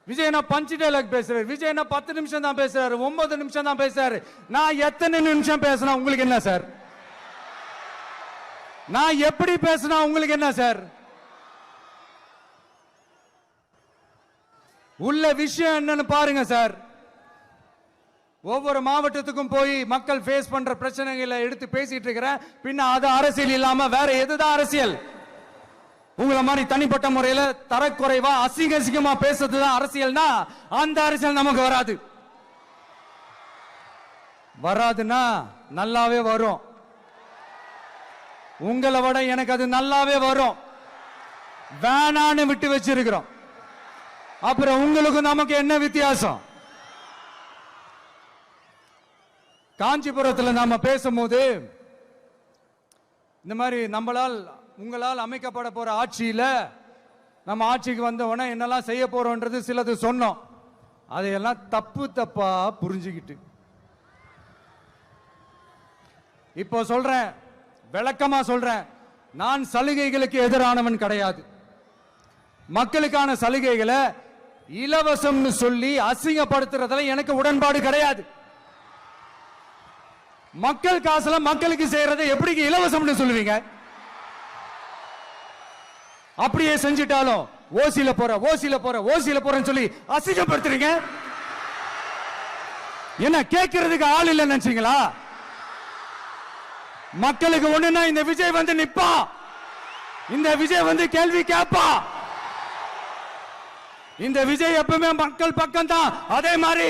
விஜய் நான் punch dialogue பேசுறாரு, விஜய் நான் 10 நிமிஷம் தான் பேசுறாரு, 9 நிமிஷம் தான் பேசுறாரு. நான் எத்தனை நிமிஷம் பேசினா உங்களுக்கு என்ன சார்? நான் எப்படி பேசினா உங்களுக்கு என்ன சார்? உள்ள விஷயம் என்னன்னு பாருங்க சார். ஒவ்வொரு மாவட்டத்துக்கும் போய் மக்கள் ஃபேஸ் பண்ற பிரச்சனைகளை எடுத்து பேசிட்டு இருக்கிறேன். பின்ன அது அரசியல் இல்லாம வேற எதுதான் அரசியல்? உங்களை மாதிரி தனிப்பட்ட முறையில தரக்குறைவா அசிங்க அசிங்கமா பேசுறதுதான் அரசியல்னா அந்த அரசியல் நமக்கு வராது. வராதுன்னா நல்லாவே வரும். உங்களை விட எனக்கு அது நல்லாவே வரும். வேணான்னு விட்டு வச்சிருக்கிறோம். அப்புறம் உங்களுக்கு நமக்கு என்ன வித்தியாசம்? காஞ்சிபுரத்தில் நாம பேசும்போது இந்த மாதிரி உங்களால் அமைக்கப்பட போற ஆட்சியில நம்ம ஆட்சிக்கு வந்த உடனே என்னெல்லாம் செய்ய போறோம்ன்றது சிலது சொன்னோம். அதையெல்லாம் தப்பா புரிஞ்சுக்கிட்டு இப்போ சொல்றேன், விளக்கமா சொல்றேன். நான் சலுகைகளுக்கு எதிரானவன் கிடையாது. மக்களுக்கான சலுகைகளை இலவசம்னு சொல்லி அசிங்கப்படுத்துறதுல எனக்கு உடன்பாடு கிடையாது. மக்கள் காசுல மக்களுக்கு செய்யறதை எப்படி இலவசம்னு சொல்லுவீங்க? அப்படியே செஞ்சிட்டாலும் ஓசில போறேன்னு சொல்லி அசிங்கப்படுத்துறீங்க. என்ன கேட்கறதுக்கு ஆள் இல்ல நினைச்சீங்களா? மக்களுக்கு ஒண்ணுன்னா இந்த விஜய் வந்து நிப்பா, இந்த விஜய் வந்து கேள்வி கேட்பா. இந்த விஜய் எப்பவுமே மக்கள் பக்கம் தான். அதே மாதிரி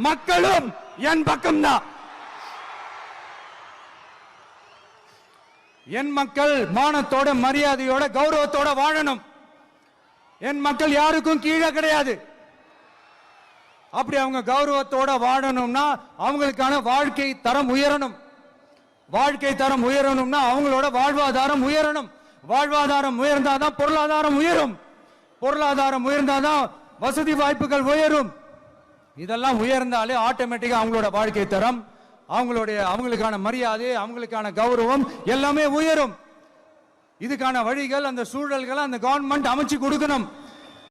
மக்களும் என் பக்கம் தான். என் மக்கள் மானத்தோட மரியாதையோட கௌரவத்தோட வாழணும். என் மக்கள் யாருக்கும் கீழே கிடையாது. அப்படி அவங்க கௌரவத்தோட வாழணும்னா அவங்களுக்கான வாழ்க்கை தரம் உயரணும். வாழ்க்கை தரம் உயரணும்னா அவங்களோட வாழ்வாதாரம் உயரணும். வாழ்வாதாரம் உயர்ந்தாதான் பொருளாதாரம் உயரும். பொருளாதாரம் உயர்ந்தாதான் வசதி வாய்ப்புகள் உயரும். இதெல்லாம் உயர்ந்தாலே ஆட்டோமேட்டிக்கா அவங்களோட வாழ்க்கை தரம், அவங்களுக்கான மரியாதை, அவங்களுக்கான கௌரவம் எல்லாமே உயரும். இதுக்கான வழிகள், அந்த சூழல்களை அந்த கவர்மெண்ட் அமைச்சு கொடுக்கணும்.